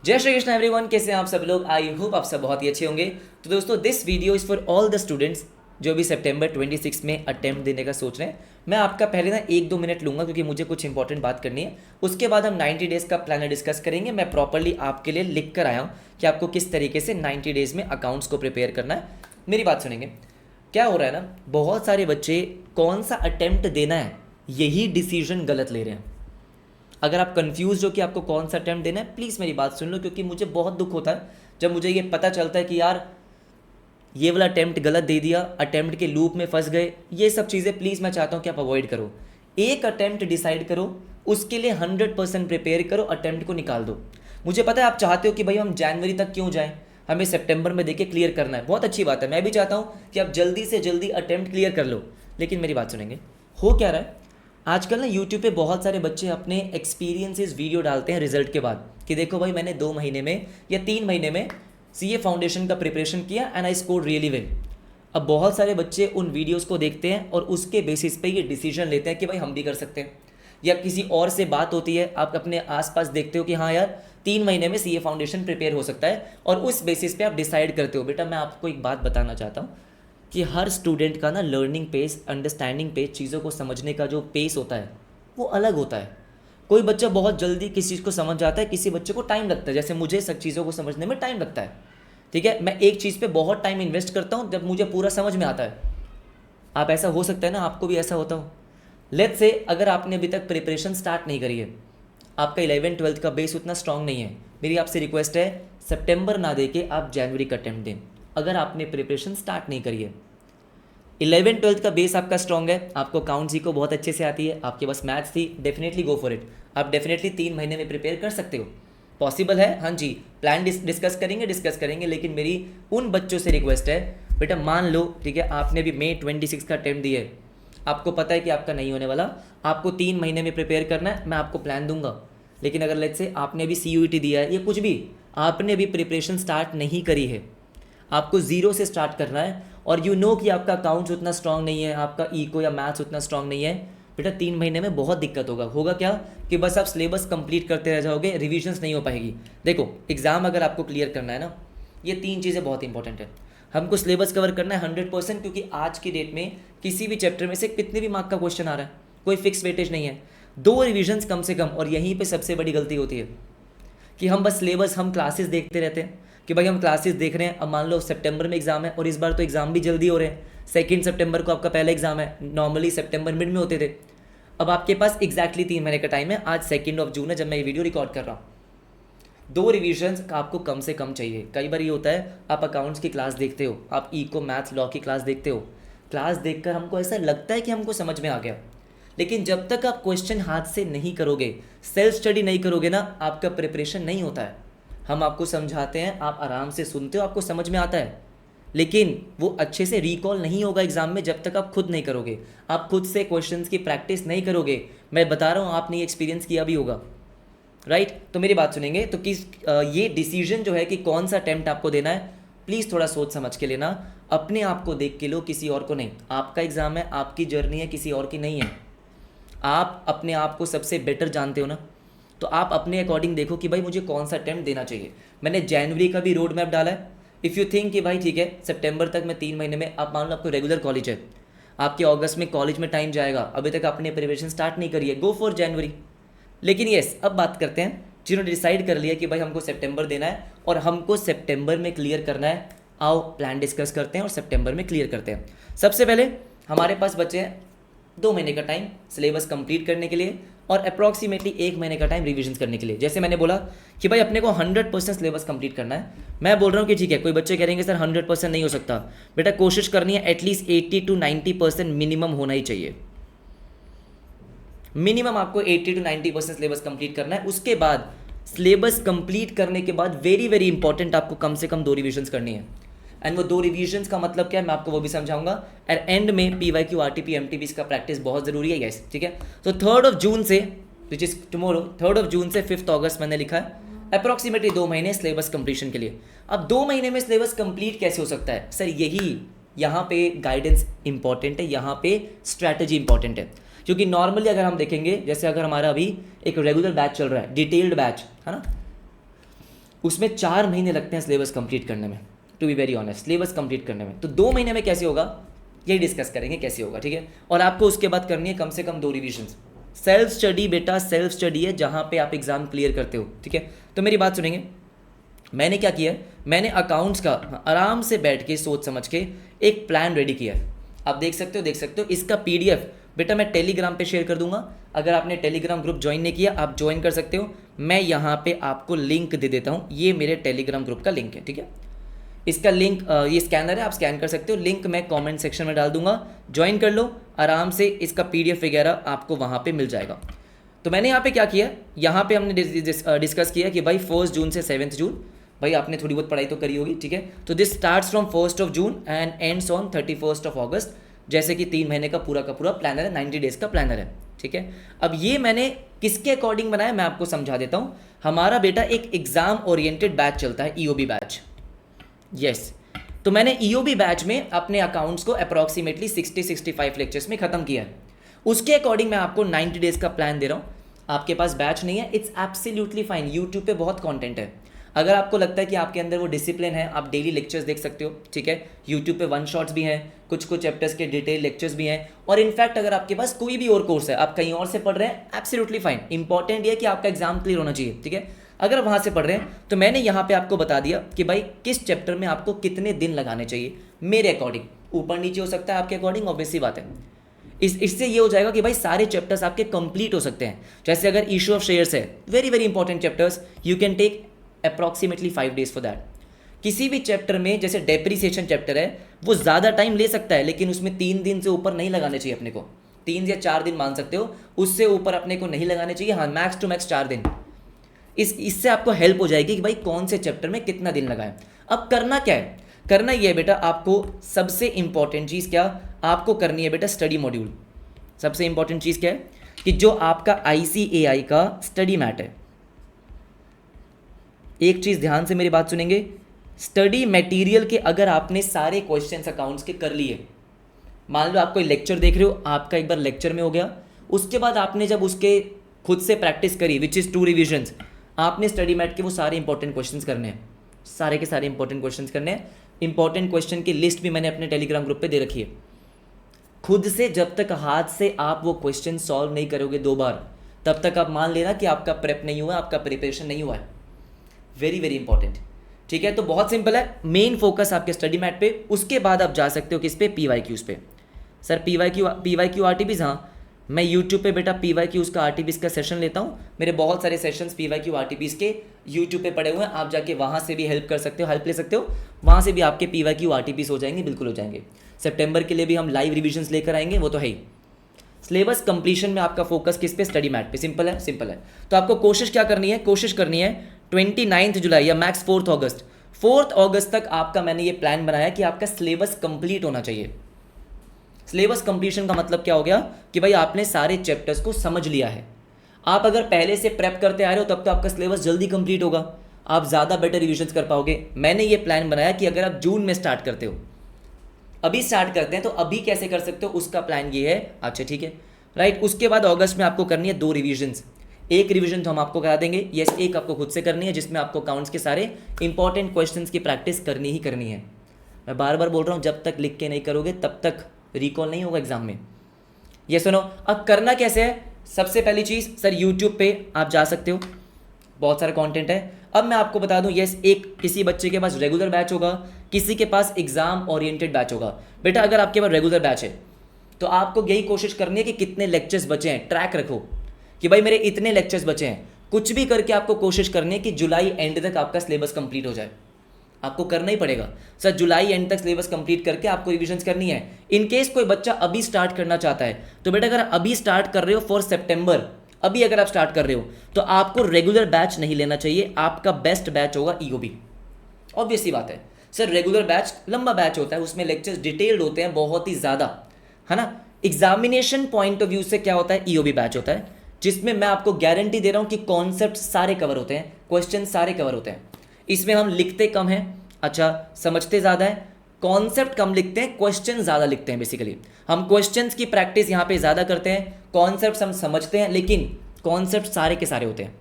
जय श्री कृष्ण एवरीवन, कैसे हैं आप सब लोग। आई होप आप सब बहुत ही अच्छे होंगे। तो दोस्तों, this video is for all the students जो भी सितंबर 26 में अटेम्प्ट देने का सोच रहे हैं। मैं आपका पहले ना 1-2 मिनट लूँगा क्योंकि मुझे कुछ इंपॉर्टेंट बात करनी है। उसके बाद हम 90 डेज़ का प्लान डिस्कस करेंगे। मैं प्रॉपरली आपके लिए लिख कर आया हूँ कि आपको किस तरीके से 90 डेज़ में अकाउंट्स को प्रिपेयर करना है। मेरी बात सुनेंगे। क्या हो रहा है ना, बहुत सारे बच्चे कौन सा अटेम्प्ट देना है यही डिसीजन गलत ले रहे हैं। अगर आप कंफ्यूज हो कि आपको कौन सा अटेम्प्ट देना है, प्लीज़ मेरी बात सुन लो, क्योंकि मुझे बहुत दुख होता है जब मुझे ये पता चलता है कि यार ये वाला अटेम्प्ट गलत दे दिया, अटेम्प्ट के लूप में फंस गए। ये सब चीज़ें प्लीज़ मैं चाहता हूँ कि आप अवॉइड करो। एक अटेम्प्ट डिसाइड करो, उसके लिए 100% प्रिपेयर करो, अटेम्प्ट को निकाल दो। मुझे पता है आप चाहते हो कि भाई हम जनवरी तक क्यों जाएं, हमें सितंबर में देके क्लियर करना है। बहुत अच्छी बात है, मैं भी चाहता हूँ कि आप जल्दी से जल्दी अटेम्प्ट क्लियर कर लो। लेकिन मेरी बात सुनेंगे, हो क्या रहा है आजकल ना, यूट्यूब पे बहुत सारे बच्चे अपने एक्सपीरियंसेस वीडियो डालते हैं रिजल्ट के बाद कि देखो भाई मैंने 2 महीने में या 3 महीने में सीए फाउंडेशन का प्रिपरेशन किया and I score really well. अब बहुत सारे बच्चे उन वीडियोस को देखते हैं और उसके बेसिस पे ये डिसीजन लेते हैं कि भाई हम भी कर सकते हैं। या किसी और से बात होती है, आप अपने आसपास देखते हो कि हाँ यार 3 महीने में सीए फाउंडेशन प्रिपेयर हो सकता है, और उस बेसिस पे आप डिसाइड करते हो। बेटा मैं आपको एक बात बताना चाहता हूँ कि हर स्टूडेंट का ना लर्निंग पेस, अंडरस्टैंडिंग पेस, चीज़ों को समझने का जो पेस होता है वो अलग होता है। कोई बच्चा बहुत जल्दी किसी चीज़ को समझ जाता है, किसी बच्चे को टाइम लगता है। जैसे मुझे सब चीज़ों को समझने में टाइम लगता है, ठीक है। मैं एक चीज़ पे बहुत टाइम इन्वेस्ट करता हूँ जब मुझे पूरा समझ में आता है। आप ऐसा हो सकता है ना, आपको भी ऐसा होता हो। लेट्स से अगर आपने अभी तक प्रिपरेशन स्टार्ट नहीं करी है, आपका 11th-12th का बेस उतना स्ट्रांग नहीं है, मेरी आपसे रिक्वेस्ट है सितंबर ना दे के आप जनवरी का अटेम्प्ट दें। अगर आपने प्रिपरेशन स्टार्ट नहीं करी है, 11th-12th का बेस आपका स्ट्रॉन्ग है, आपको अकाउंट्स ही को बहुत अच्छे से आती है, आपके पास मैथ्स थी, डेफिनेटली गो फॉर इट। आप डेफिनेटली 3 महीने में प्रिपेयर कर सकते हो, पॉसिबल है। हाँ जी, प्लान डिस्कस करेंगे। लेकिन मेरी उन बच्चों से रिक्वेस्ट है, बेटा मान लो ठीक है आपने भी मई 26 का अटेम्प्ट दिया है, आपको पता है कि आपका नहीं होने वाला, आपको 3 महीने में प्रिपेयर करना है, मैं आपको प्लान दूंगा। लेकिन अगर लेट्स से आपने भी CUET दिया है या कुछ भी, आपने भी प्रिपरेशन स्टार्ट नहीं करी है, आपको ज़ीरो से स्टार्ट करना है, और यू नो कि आपका अकाउंट्स उतना स्ट्रांग नहीं है, आपका इको या मैथ्स उतना स्ट्रांग नहीं है, बेटा 3 महीने में बहुत दिक्कत होगा क्या कि बस आप सिलेबस कंप्लीट करते रह जाओगे, रिविजन्स नहीं हो पाएगी। देखो एग्ज़ाम अगर आपको क्लियर करना है ना, ये 3 चीज़ें बहुत इंपॉर्टेंट है। हमको सिलेबस कवर करना है 100%, क्योंकि आज की डेट में किसी भी चैप्टर में से कितने भी मार्क का क्वेश्चन आ रहा है, कोई फिक्स वेटेज नहीं है। 2 रिविजन्स कम से कम। और यहीं पर सबसे बड़ी गलती होती है कि हम बस सिलेबस, हम क्लासेस देखते रहते हैं कि भाई हम क्लासेस देख रहे हैं। अब मान लो सितंबर में एग्जाम है, और इस बार तो एग्जाम भी जल्दी हो रहे हैं। 2 सितंबर को आपका पहला एग्जाम है, नॉर्मली सितंबर मिड में होते थे। अब आपके पास एग्जैक्टली 3 महीने का टाइम है। आज 2 जून है जब मैं ये वीडियो रिकॉर्ड कर रहा हूँ। 2 रिविजन्स आपको कम से कम चाहिए। कई बार ये होता है, आप अकाउंट्स की क्लास देखते हो, आप इको मैथ्स लॉ की क्लास देखते हो, क्लास देखकर हमको ऐसा लगता है कि हमको समझ में आ गया, लेकिन जब तक आप क्वेश्चन हाथ से नहीं करोगे, सेल्फ स्टडी नहीं करोगे ना, आपका प्रिपरेशन नहीं होता है। हम आपको समझाते हैं, आप आराम से सुनते हो, आपको समझ में आता है, लेकिन वो अच्छे से रिकॉल नहीं होगा एग्जाम में जब तक आप खुद नहीं करोगे, आप खुद से क्वेश्चंस की प्रैक्टिस नहीं करोगे। मैं बता रहा हूँ, आपने एक्सपीरियंस किया भी होगा, राइट। तो मेरी बात सुनेंगे तो ये डिसीजन जो है कि कौन सा अटेम्प्ट आपको देना है, प्लीज़ थोड़ा सोच समझ के लेना। अपने आप को देख के लो, किसी और को नहीं। आपका एग्ज़ाम है, आपकी जर्नी है, किसी और की नहीं है। आप अपने आप को सबसे बेटर जानते हो ना, तो आप अपने अकॉर्डिंग देखो कि भाई मुझे कौन सा अटेम्प्ट देना चाहिए। मैंने जनवरी का भी रोड मैप डाला है। इफ़ यू थिंक कि भाई ठीक है सितंबर तक मैं 3 महीने में, आप मान लो आपको रेगुलर कॉलेज है, आपके अगस्त में कॉलेज में टाइम जाएगा, अभी तक आपने प्रिपरेशन स्टार्ट नहीं करी है, गो फॉर जनवरी। लेकिन येस, अब बात करते हैं जिन्होंने डिसाइड कर लिया कि भाई हमको सितंबर देना है और हमको सितंबर में क्लियर करना है। आओ प्लान डिस्कस करते हैं और सितंबर में क्लियर करते हैं। सबसे पहले हमारे पास बचे हैं 2 महीने का टाइम सिलेबस कंप्लीट करने के लिए, और अप्रॉक्सीमेटली 1 महीने का टाइम रिवीजन करने के लिए। जैसे मैंने बोला कि भाई अपने को 100% सिलेबस कंप्लीट करना है। मैं बोल रहा हूँ कि ठीक है, कोई बच्चे कह रहे हैं सर 100% नहीं हो सकता, बेटा कोशिश करनी है, एटलीस्ट 80 to 90% मिनिमम होना ही चाहिए। मिनिमम आपको 80 to 90% सिलेबस कंप्लीट करना है। उसके बाद सिलेबस कंप्लीट करने के बाद वेरी वेरी इंपॉर्टेंट, आपको कम से कम 2 रिविजन्स करनी है। एंड वो 2 रिविजन्स का मतलब क्या है, मैं आपको वो भी समझाऊंगा। और एंड में PYQ RTP MTP का प्रैक्टिस बहुत ज़रूरी है गैस, ठीक है। तो 3 जून से, विच इज़ टुमारो, 3 जून से 5 अगस्त मैंने लिखा है, अप्रॉक्सीमेटली 2 महीने सिलेबस कंप्लीशन के लिए। अब 2 महीने में सिलेबस कंप्लीट कैसे हो सकता है सर, यही यहाँ पे गाइडेंस इंपॉर्टेंट है, यहाँ पे स्ट्रैटेजी इंपॉर्टेंट है। क्योंकि नॉर्मली अगर हम देखेंगे, जैसे अगर हमारा अभी एक रेगुलर बैच चल रहा है, डिटेल्ड बैच है ना, उसमें 4 महीने लगते हैं सिलेबस कंप्लीट करने में, to be very honest, syllabus complete करने में। तो 2 महीने में कैसे होगा यही डिस्कस करेंगे कैसे होगा, ठीक है। और आपको उसके बाद करनी है कम से कम 2 रिविजन्स। सेल्फ स्टडी बेटा, सेल्फ स्टडी है जहाँ पे आप एग्जाम क्लियर करते हो, ठीक है। तो मेरी बात सुनेंगे, मैंने क्या किया है, मैंने अकाउंट्स का आराम से बैठ के सोच समझ के एक प्लान रेडी किया है। आप देख सकते हो इसका पीडीएफ बेटा मैं टेलीग्राम पे शेयर कर दूंगा। अगर आपने टेलीग्राम ग्रुप ज्वाइन नहीं किया आप ज्वाइन कर सकते हो, मैं यहाँ पे आपको लिंक दे देता हूँ, ये मेरे टेलीग्राम ग्रुप का लिंक है, ठीक है। इसका लिंक ये स्कैनर है, आप स्कैन कर सकते हो, लिंक मैं कमेंट सेक्शन में डाल दूंगा, ज्वाइन कर लो आराम से, इसका पीडीएफ वगैरह आपको वहाँ पे मिल जाएगा। तो मैंने यहाँ पे क्या किया, यहाँ पे हमने डिस्कस किया कि भाई 1 जून से 7 जून, भाई आपने थोड़ी बहुत पढ़ाई तो करी होगी, ठीक है। तो this starts from 1 June and ends on 31 अगस्त, जैसे कि 3 महीने का पूरा प्लानर है, 90 डेज का प्लानर है, ठीक है। अब ये मैंने किसके अकॉर्डिंग बनाया मैं आपको समझा देता हूँ। हमारा बेटा एक एग्जाम ओरिएंटेड बैच चलता है, ईओबी बैच, यस। तो मैंने ईओबी बैच में अपने अकाउंट्स को अप्रॉक्सीमेटली 60-65 लेक्चर्स में ख़त्म किया है। उसके अकॉर्डिंग मैं आपको 90 डेज का प्लान दे रहा हूँ। आपके पास बैच नहीं है, इट्स एब्सोल्युटली फाइन, यूट्यूब पे बहुत कंटेंट है। अगर आपको लगता है कि आपके अंदर वो डिसिप्लिन है, आप डेली लेक्चर्स देख सकते हो, ठीक है। यूट्यूब पे 1 शॉट्स भी हैं, कुछ चैप्टर्स के डिटेल लेक्चर्स भी हैं। और इनफैक्ट अगर आपके पास कोई भी और कोर्स है, आप कहीं और से पढ़ रहे हैं, एब्सोल्युटली फाइन, इंपॉर्टेंट ये है कि आपका एग्जाम क्लियर होना चाहिए, ठीक है। अगर वहाँ से पढ़ रहे हैं तो मैंने यहाँ पे आपको बता दिया कि भाई किस चैप्टर में आपको कितने दिन लगाने चाहिए मेरे अकॉर्डिंग, ऊपर नीचे हो सकता है आपके अकॉर्डिंग, ऑब्वियस सी बात है। इससे ये हो जाएगा कि भाई सारे चैप्टर्स आपके कंप्लीट हो सकते हैं। जैसे अगर इशू ऑफ शेयर्स है, very very important chapters, you can take approximately 5 days for that. किसी भी चैप्टर में, जैसे डेप्रीसिएशन चैप्टर है, वो ज़्यादा टाइम ले सकता है, लेकिन उसमें 3 दिन से ऊपर नहीं लगाने चाहिए अपने को। 3 या 4 दिन मान सकते हो, उससे ऊपर अपने को नहीं लगाने चाहिए, हाँ मैक्स टू मैक्स 4 दिन। इससे आपको हेल्प हो जाएगी कि भाई कौन से चैप्टर में कितना दिन लगाएं। अब करना क्या है, करना ये है बेटा, आपको सबसे इंपॉर्टेंट चीज़ क्या आपको करनी है बेटा, स्टडी मॉड्यूल। सबसे इंपॉर्टेंट चीज़ क्या है कि जो आपका ICAI का स्टडी मैट है, एक चीज़ ध्यान से मेरी बात सुनेंगे, स्टडी मटेरियल के अगर आपने सारे क्वेश्चंस अकाउंट्स के कर लिए, मान लो आप कोई लेक्चर देख रहे हो, आपका एक बार लेक्चर में हो गया, उसके बाद आपने जब उसके खुद से प्रैक्टिस करी, विच इज़ 2 रिविजन्स, आपने स्टडी मैट के वो सारे इंपॉर्टेंट क्वेश्चंस करने हैं, सारे के सारे इंपॉर्टेंट क्वेश्चंस करने हैं। इंपॉर्टेंट क्वेश्चन की लिस्ट भी मैंने अपने टेलीग्राम ग्रुप पे दे रखी है। खुद से जब तक हाथ से आप वो क्वेश्चन सॉल्व नहीं करोगे 2 बार, तब तक आप मान लेना कि आपका प्रेप नहीं हुआ, आपका प्रिपरेशन नहीं हुआ है। वेरी वेरी इंपॉर्टेंट, ठीक है। तो बहुत सिंपल है, मेन फोकस आपके स्टडी मैट पे, उसके बाद आप जा सकते हो किस पे, PYQs पे। सर PYQ RTPs, हाँ मैं यूट्यूब पे बेटा PYQs का RTPs का सेशन लेता हूँ। मेरे बहुत सारे सेशंस PYQ RTPs के यूट्यूब पे पड़े हुए हैं, आप जाके वहाँ से भी हेल्प कर सकते हो, हेल्प ले सकते हो, वहाँ से भी आपके PYQ RTPs हो जाएंगे, बिल्कुल हो जाएंगे। सितंबर के लिए भी हम लाइव रिविजन्स लेकर आएंगे, वो तो है ही। सिलेबस कंप्लीशन में आपका फोकस किस पे, स्टडी मैट पे। सिंपल है, सिंपल है। तो आपको कोशिश क्या करनी है, कोशिश करनी है 29 जुलाई या मैक्स 4 अगस्त, 4 अगस्त तक आपका मैंने ये प्लान बनाया कि आपका सिलेबस कंप्लीट होना चाहिए। सिलेबस कंप्लीशन का मतलब क्या हो गया कि भाई आपने सारे चैप्टर्स को समझ लिया है। आप अगर पहले से प्रेप करते आ रहे हो तब तो आपका सिलेबस जल्दी कंप्लीट होगा, आप ज़्यादा बेटर रिविजन्स कर पाओगे। मैंने ये प्लान बनाया कि अगर आप जून में स्टार्ट करते हो, अभी स्टार्ट करते हैं तो अभी कैसे कर सकते हो, उसका प्लान ये है। अच्छा ठीक है, राइट। उसके बाद अगस्त में आपको करनी है 2 रिविजन्स। एक रिवीजन तो हम आपको करा देंगे, यस, एक आपको खुद से करनी है, जिसमें आपको अकाउंट्स के सारे इंपॉर्टेंट क्वेश्चंस की प्रैक्टिस करनी ही करनी है। मैं बार बार बोल रहा हूँ, जब तक लिख के नहीं करोगे तब तक रिकॉल नहीं होगा एग्जाम में। ये सुनो, अब करना कैसे है, सबसे पहली चीज़ सर यूट्यूब पे आप जा सकते हो, बहुत सारा कंटेंट है। अब मैं आपको बता दूं, यस, एक किसी बच्चे के पास रेगुलर बैच होगा, किसी के पास एग्जाम ओरिएंटेड बैच होगा। बेटा अगर आपके पास रेगुलर बैच है तो आपको यही कोशिश करनी है कि कितने लेक्चर्स बचे हैं, ट्रैक रखो कि भाई मेरे इतने लेक्चर्स बचे हैं। कुछ भी करके आपको कोशिश करनी है कि जुलाई एंड तक आपका सिलेबस कंप्लीट हो जाए। आपको करना ही पड़ेगा सर, जुलाई एंड तक सिलेबस कंप्लीट करके आपको रिविजन्स करनी है। इन केस कोई बच्चा अभी स्टार्ट करना चाहता है तो बेटा अगर अभी स्टार्ट कर रहे हो फॉर सितंबर, अभी अगर आप स्टार्ट कर रहे हो तो आपको रेगुलर बैच नहीं लेना चाहिए, आपका बेस्ट बैच होगा ईओबी। ऑब्वियस सी बात है सर, रेगुलर बैच लंबा बैच होता है, उसमें लेक्चर्स डिटेल्ड होते हैं बहुत ही ज़्यादा, है ना। एग्जामिनेशन पॉइंट ऑफ व्यू से क्या होता है, ईओबी बैच होता है जिसमें मैं आपको गारंटी दे रहा हूं कि कॉन्सेप्ट सारे कवर होते हैं, क्वेश्चन सारे कवर होते हैं। इसमें हम लिखते कम हैं, अच्छा समझते ज़्यादा है। कॉन्सेप्ट कम लिखते हैं, क्वेश्चन ज़्यादा लिखते हैं। बेसिकली हम क्वेश्चंस की प्रैक्टिस यहाँ पे ज़्यादा करते हैं, कॉन्सेप्ट्स हम समझते हैं, लेकिन कॉन्सेप्ट सारे के सारे होते हैं।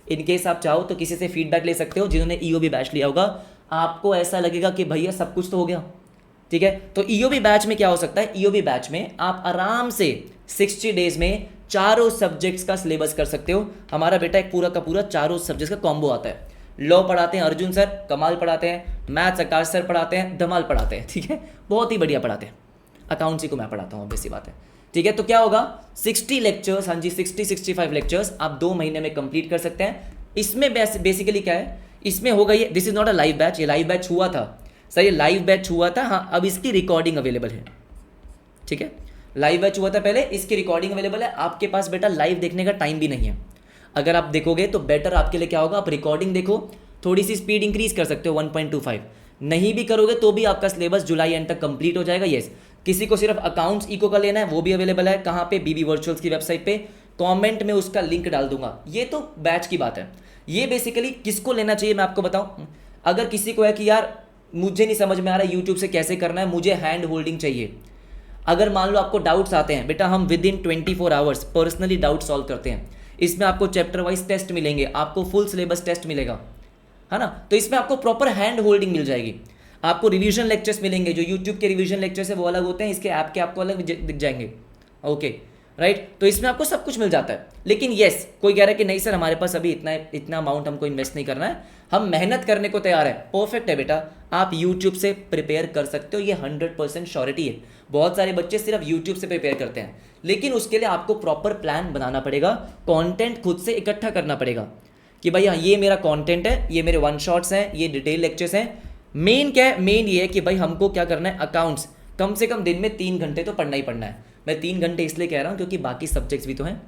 इनकेस आप चाहो तो किसी से फीडबैक ले सकते हो जिन्होंने ईओबी बैच लिया होगा, आपको ऐसा लगेगा कि भैया सब कुछ तो हो गया, ठीक है। तो ईओबी बैच में क्या हो सकता है, ईओबी बैच में आप आराम से 60 डेज में चारों सब्जेक्ट्स का सिलेबस कर सकते हो। हमारा बेटा एक पूरा का पूरा चारों सब्जेक्ट्स का कॉम्बो आता है। लॉ पढ़ाते हैं अर्जुन सर, कमाल पढ़ाते हैं। मैथ्स आकाश सर पढ़ाते हैं, धमाल पढ़ाते हैं, ठीक है, बहुत ही बढ़िया पढ़ाते हैं। अकाउंट्स को मैं पढ़ाता हूँ, बेसिक बात है, ठीक है। तो क्या होगा, 60 लेक्चर्स, हाँ जी 60-65 लेक्चर्स आप 2 महीने में कंप्लीट कर सकते हैं। इसमें बेसिकली क्या है, इसमें होगा ये, this is not a live batch, ये लाइव बैच हुआ था सर, ये लाइव बैच हुआ था, हाँ अब इसकी रिकॉर्डिंग अवेलेबल है, ठीक है। लाइव बैच हुआ था पहले, इसकी रिकॉर्डिंग अवेलेबल है। आपके पास बेटा लाइव देखने का टाइम भी नहीं है, अगर आप देखोगे तो बेटर आपके लिए क्या होगा, आप रिकॉर्डिंग देखो, थोड़ी सी स्पीड इंक्रीज कर सकते हो 1.25, नहीं भी करोगे तो भी आपका सिलेबस जुलाई एंड तक कंप्लीट हो जाएगा। यस, किसी को सिर्फ अकाउंट्स इको का लेना है वो भी अवेलेबल है, कहाँ पे, बीबी वर्चुअल्स की वेबसाइट पे, कमेंट में उसका लिंक डाल दूंगा। ये तो बैच की बात है। ये बेसिकली किसको लेना चाहिए मैं आपको बताऊं, अगर किसी को है कि यार मुझे नहीं समझ में आ रहा यूट्यूब से कैसे करना है, मुझे हैंड होल्डिंग चाहिए, अगर मान लो आपको डाउट्स आते हैं, बेटा हम with in 24 hours personally doubt solve करते हैं। इसमें आपको चैप्टर वाइज टेस्ट मिलेंगे, आपको फुल सिलेबस टेस्ट मिलेगा, है ना। तो इसमें आपको प्रॉपर हैंड होल्डिंग मिल जाएगी, आपको रिवीजन लेक्चर्स मिलेंगे, जो यूट्यूब के रिवीजन लेक्चर्स है वो अलग होते हैं, इसके ऐप के आपको अलग दिख जाएंगे, ओके राइट। तो इसमें आपको सब कुछ मिल जाता है। लेकिन येस, कोई कह रहा है कि नहीं सर हमारे पास अभी इतना अमाउंट हमको इन्वेस्ट नहीं करना है, हम मेहनत करने को तैयार है, परफेक्ट है बेटा, आप यूट्यूब से प्रिपेयर कर सकते हो, ये 100% श्योरिटी है। बहुत सारे बच्चे सिर्फ यूट्यूब से प्रिपेयर करते हैं, लेकिन उसके लिए आपको प्रॉपर प्लान बनाना पड़ेगा, कंटेंट खुद से इकट्ठा करना पड़ेगा कि भाई हाँ ये मेरा कंटेंट है, ये मेरे वन शॉट्स हैं, ये डिटेल लेक्चर्स हैं। मेन क्या है, मेन ये है कि भाई हमको क्या करना है, अकाउंट्स कम से कम दिन में 3 घंटे तो पढ़ना ही पढ़ना है। मैं 3 घंटे इसलिए कह रहा हूँ क्योंकि बाकी सब्जेक्ट्स भी तो हैं।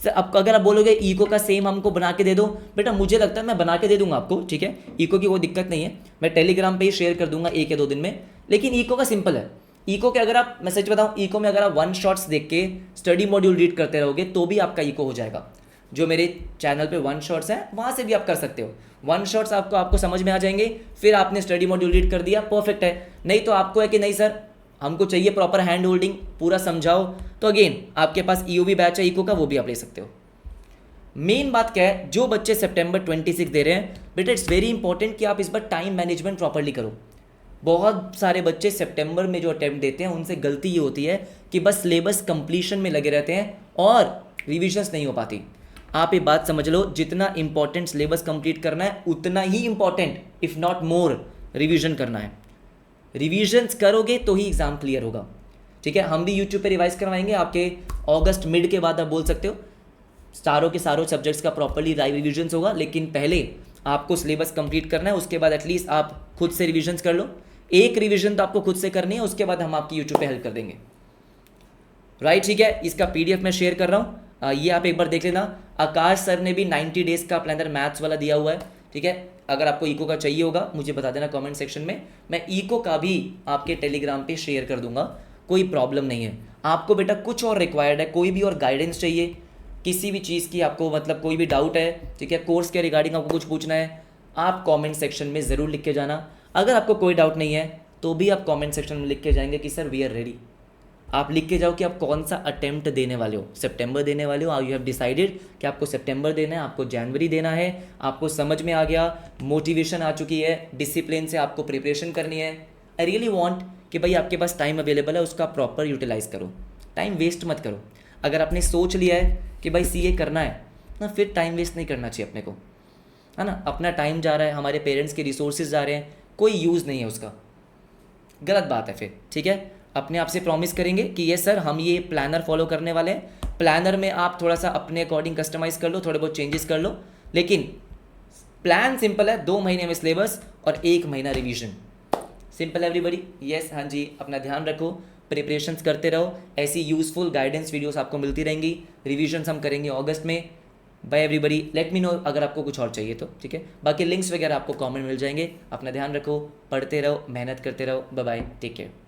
अब अगर आप बोलोगे इको का सेम हमको बना के दे दो, बेटा मुझे लगता है मैं बना के दे दूंगा आपको, ठीक है, इको की कोई दिक्कत नहीं है, मैं टेलीग्राम पे ही शेयर कर दूंगा 1 या 2 दिन में। लेकिन इको का सिंपल है, इको के अगर आप, मैं सच बताऊं, इको में अगर आप वन शॉट्स देख के स्टडी मॉड्यूल रीड करते रहोगे तो भी आपका इको हो जाएगा। जो मेरे चैनल पे वन शॉट्स हैं वहाँ से भी आप कर सकते हो, वन शॉट्स आपको समझ में आ जाएंगे, फिर आपने स्टडी मॉड्यूल रीड कर दिया, परफेक्ट है। नहीं तो आपको है कि नहीं सर हमको चाहिए प्रॉपर हैंड होल्डिंग, पूरा समझाओ, तो अगेन आपके पास ईओबी बैच है इको का, वो भी आप ले सकते हो। मेन बात क्या है, जो बच्चे सितंबर 26 दे रहे हैं बेटा, इट्स वेरी इंपॉर्टेंट कि आप इस बार टाइम मैनेजमेंट प्रॉपर्ली करो। बहुत सारे बच्चे सितंबर में जो अटेम्प्ट देते हैं उनसे गलती ये होती है कि बस सिलेबस कंप्लीशन में लगे रहते हैं और रिविजन्स नहीं हो पाती। आप ये बात समझ लो, जितना इंपॉर्टेंट सिलेबस कंप्लीट करना है उतना ही important if not more revision करना है। रिवीजन्स करोगे तो ही एग्जाम क्लियर होगा, ठीक है। हम भी यूट्यूब पे रिवाइज करवाएंगे आपके अगस्त मिड के बाद, आप बोल सकते हो सारों के सारों सब्जेक्ट्स का प्रॉपर्ली रिविजन्स होगा, लेकिन पहले आपको सिलेबस कंप्लीट करना है, उसके बाद एटलीस्ट आप खुद से रिविजन्स कर लो। एक रिविजन तो आपको खुद से करनी है, उसके बाद हम आपकी यूट्यूब पे हेल्प कर देंगे, राइट, ठीक है। इसका पीडीएफ मैं शेयर कर रहा हूँ, ये आप एक बार देख लेना। आकाश सर ने भी 90 डेज का प्लानर मैथ्स वाला दिया हुआ है, ठीक है। अगर आपको इको का चाहिए होगा मुझे बता देना कमेंट सेक्शन में, मैं इको का भी आपके टेलीग्राम पे शेयर कर दूंगा, कोई प्रॉब्लम नहीं है। आपको बेटा कुछ और रिक्वायर्ड है, कोई भी और गाइडेंस चाहिए किसी भी चीज़ की, आपको मतलब कोई भी डाउट है, ठीक है, कोर्स के रिगार्डिंग आपको कुछ पूछना है, आप कमेंट सेक्शन में ज़रूर लिख के जाना। अगर आपको कोई डाउट नहीं है तो भी आप कमेंट सेक्शन में लिख के जाएंगे कि सर वी आर रेडी। आप लिख के जाओ कि आप कौन सा अटेम्प्ट देने वाले हो, सितंबर देने वाले हो, यू हैव डिसाइडेड कि आपको सितंबर देना है, आपको जनवरी देना है, आपको समझ में आ गया, मोटिवेशन आ चुकी है, डिसिप्लिन से आपको प्रिपरेशन करनी है। आई रियली वांट कि भाई आपके पास टाइम अवेलेबल है, उसका प्रॉपर यूटिलाइज करो, टाइम वेस्ट मत करो। अगर आपने सोच लिया है कि भाई सीए करना है ना, फिर टाइम वेस्ट नहीं करना चाहिए अपने को, है ना। अपना टाइम जा रहा है, हमारे पेरेंट्स के रिसोर्सेज जा रहे हैं, कोई यूज़ नहीं है उसका, गलत बात है फिर, ठीक है। अपने आप से प्रॉमिस करेंगे कि ये सर हम ये प्लानर फॉलो करने वाले हैं, प्लानर में आप थोड़ा सा अपने अकॉर्डिंग कस्टमाइज कर लो, थोड़े बहुत चेंजेस कर लो, लेकिन प्लान सिंपल है, 2 महीने में सिलेबस और 1 महीना रिवीजन, सिंपल एवरीबॉडी। यस, हाँ जी, अपना ध्यान रखो, प्रिपरेशंस करते रहो, ऐसी यूजफुल गाइडेंस वीडियोस आपको मिलती रहेंगी। रिवीजन्स हम करेंगे अगस्त में। Bye everybody, let me know अगर आपको कुछ और चाहिए तो, ठीक है। बाकी लिंक्स वगैरह आपको कमेंट मिल जाएंगे। अपना ध्यान रखो, पढ़ते रहो, मेहनत करते रहो। Bye bye, take care.